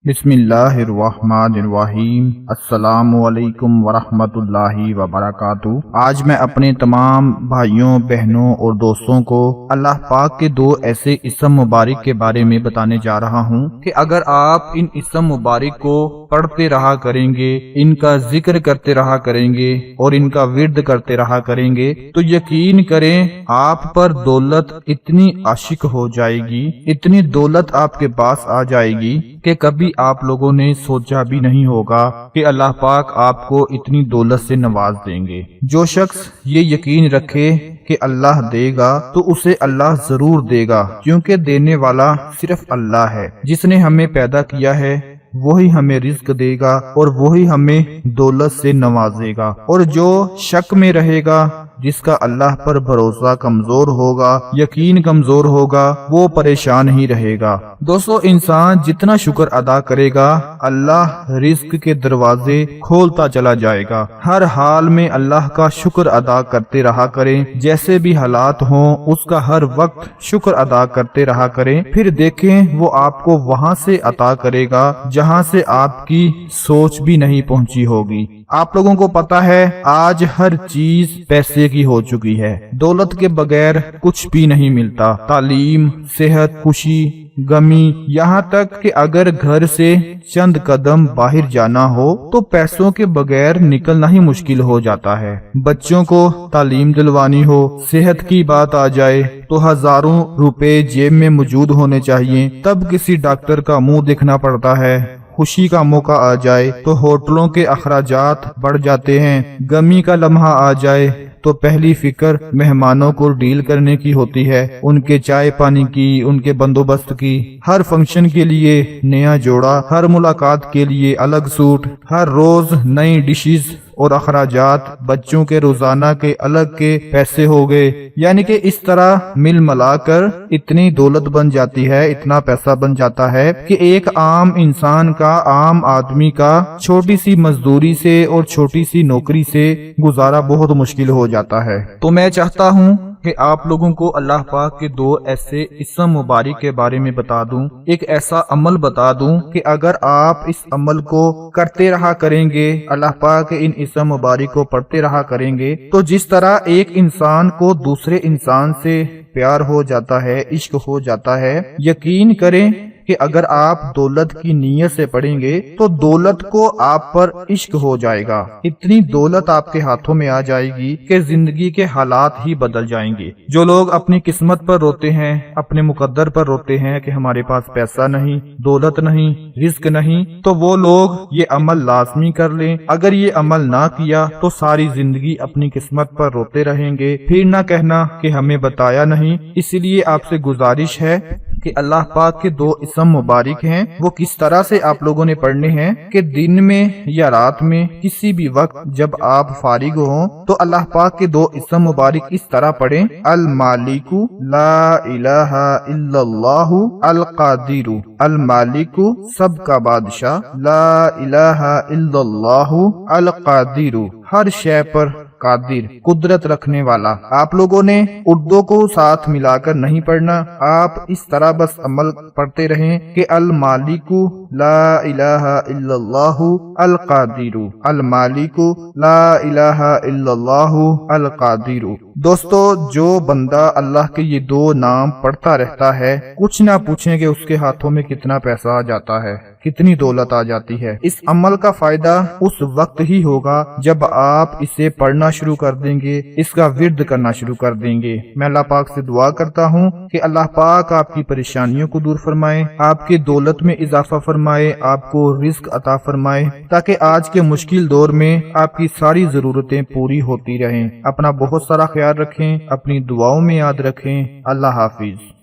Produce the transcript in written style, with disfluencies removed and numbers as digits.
بسم اللہ الرحمن الرحیم۔ السلام علیکم ورحمۃ اللہ وبرکاتہ۔ آج میں اپنے تمام بھائیوں بہنوں اور دوستوں کو اللہ پاک کے دو ایسے اسم مبارک کے بارے میں بتانے جا رہا ہوں کہ اگر آپ ان اسم مبارک کو پڑھتے رہا کریں گے، ان کا ذکر کرتے رہا کریں گے اور ان کا ورد کرتے رہا کریں گے تو یقین کریں آپ پر دولت اتنی عاشق ہو جائے گی، اتنی دولت آپ کے پاس آ جائے گی کہ کبھی آپ لوگوں نے سوچا بھی نہیں ہوگا کہ اللہ پاک آپ کو اتنی دولت سے نواز دیں گے۔ جو شخص یہ یقین رکھے کہ اللہ دے گا تو اسے اللہ ضرور دے گا، کیونکہ دینے والا صرف اللہ ہے۔ جس نے ہمیں پیدا کیا ہے وہی ہمیں رزق دے گا اور وہی ہمیں دولت سے نوازے گا، اور جو شک میں رہے گا، جس کا اللہ پر بھروسہ کمزور ہوگا، یقین کمزور ہوگا، وہ پریشان ہی رہے گا۔ دوستو، انسان جتنا شکر ادا کرے گا اللہ رزق کے دروازے کھولتا چلا جائے گا۔ ہر حال میں اللہ کا شکر ادا کرتے رہا کریں، جیسے بھی حالات ہوں اس کا ہر وقت شکر ادا کرتے رہا کریں، پھر دیکھیں وہ آپ کو وہاں سے عطا کرے گا جہاں سے آپ کی سوچ بھی نہیں پہنچی ہوگی۔ آپ لوگوں کو پتا ہے آج ہر چیز پیسے کی ہو چکی ہے، دولت کے بغیر کچھ بھی نہیں ملتا۔ تعلیم، صحت، خوشی، غمی، یہاں تک کہ اگر گھر سے چند قدم باہر جانا ہو تو پیسوں کے بغیر نکلنا ہی مشکل ہو جاتا ہے۔ بچوں کو تعلیم دلوانی ہو، صحت کی بات آ جائے تو ہزاروں روپے جیب میں موجود ہونے چاہیے، تب کسی ڈاکٹر کا منہ دیکھنا پڑتا ہے۔ خوشی کا موقع آ جائے تو ہوٹلوں کے اخراجات بڑھ جاتے ہیں۔ غمی کا لمحہ آ جائے تو پہلی فکر مہمانوں کو ڈیل کرنے کی ہوتی ہے، ان کے چائے پانی کی، ان کے بندوبست کی۔ ہر فنکشن کے لیے نیا جوڑا، ہر ملاقات کے لیے الگ سوٹ، ہر روز نئی ڈشز اور اخراجات، بچوں کے روزانہ کے الگ کے پیسے ہو گئے۔ یعنی کہ اس طرح مل ملا کر اتنی دولت بن جاتی ہے، اتنا پیسہ بن جاتا ہے کہ ایک عام انسان کا، عام آدمی کا چھوٹی سی مزدوری سے اور چھوٹی سی نوکری سے گزارا بہت مشکل ہو جاتا ہے۔ تو میں چاہتا ہوں کہ آپ لوگوں کو اللہ پاک کے دو ایسے اسم مبارک کے بارے میں بتا دوں، ایک ایسا عمل بتا دوں کہ اگر آپ اس عمل کو کرتے رہا کریں گے، اللہ پاک کے ان اسم مبارک کو پڑھتے رہا کریں گے، تو جس طرح ایک انسان کو دوسرے انسان سے پیار ہو جاتا ہے، عشق ہو جاتا ہے، یقین کریں کہ اگر آپ دولت کی نیت سے پڑھیں گے تو دولت کو آپ پر عشق ہو جائے گا۔ اتنی دولت آپ کے ہاتھوں میں آ جائے گی کہ زندگی کے حالات ہی بدل جائیں گے۔ جو لوگ اپنی قسمت پر روتے ہیں، اپنے مقدر پر روتے ہیں کہ ہمارے پاس پیسہ نہیں، دولت نہیں، رزق نہیں، تو وہ لوگ یہ عمل لازمی کر لیں۔ اگر یہ عمل نہ کیا تو ساری زندگی اپنی قسمت پر روتے رہیں گے، پھر نہ کہنا کہ ہمیں بتایا نہیں۔ اس لیے آپ سے گزارش ہے کہ اللہ پاک کے دو اسم مبارک ہیں، وہ کس طرح سے آپ لوگوں نے پڑھنے ہیں کہ دن میں یا رات میں کسی بھی وقت جب آپ فارغ ہوں تو اللہ پاک کے دو اسم مبارک اس طرح پڑھیں: المالک لا الہ الا اللہ القادر۔ المالک سب کا بادشاہ، لا الہ الا اللہ القادر، ہر شے پر قادر، قدرت رکھنے والا۔ آپ لوگوں نے اردو کو ساتھ ملا کر نہیں پڑھنا، آپ اس طرح بس عمل پڑھتے رہیں کہ المالک لا الہ الا اللہ القادر، المالک لا الہ الا اللہ القادر۔ دوستو، جو بندہ اللہ کے یہ دو نام پڑھتا رہتا ہے، کچھ نہ پوچھیں کہ اس کے ہاتھوں میں کتنا پیسہ آ جاتا ہے، کتنی دولت آ جاتی ہے۔ اس عمل کا فائدہ اس وقت ہی ہوگا جب آپ اسے پڑھنا شروع کر دیں گے، اس کا ورد کرنا شروع کر دیں گے۔ میں اللہ پاک سے دعا کرتا ہوں کہ اللہ پاک آپ کی پریشانیوں کو دور فرمائے، آپ کی دولت میں اضافہ فرمائے، آپ کو رزق عطا فرمائے، تاکہ آج کے مشکل دور میں آپ کی ساری ضرورتیں پوری ہوتی رہیں۔ اپنا بہت سارا خیال رکھیں، اپنی دعاؤں میں یاد رکھیں۔ اللہ حافظ۔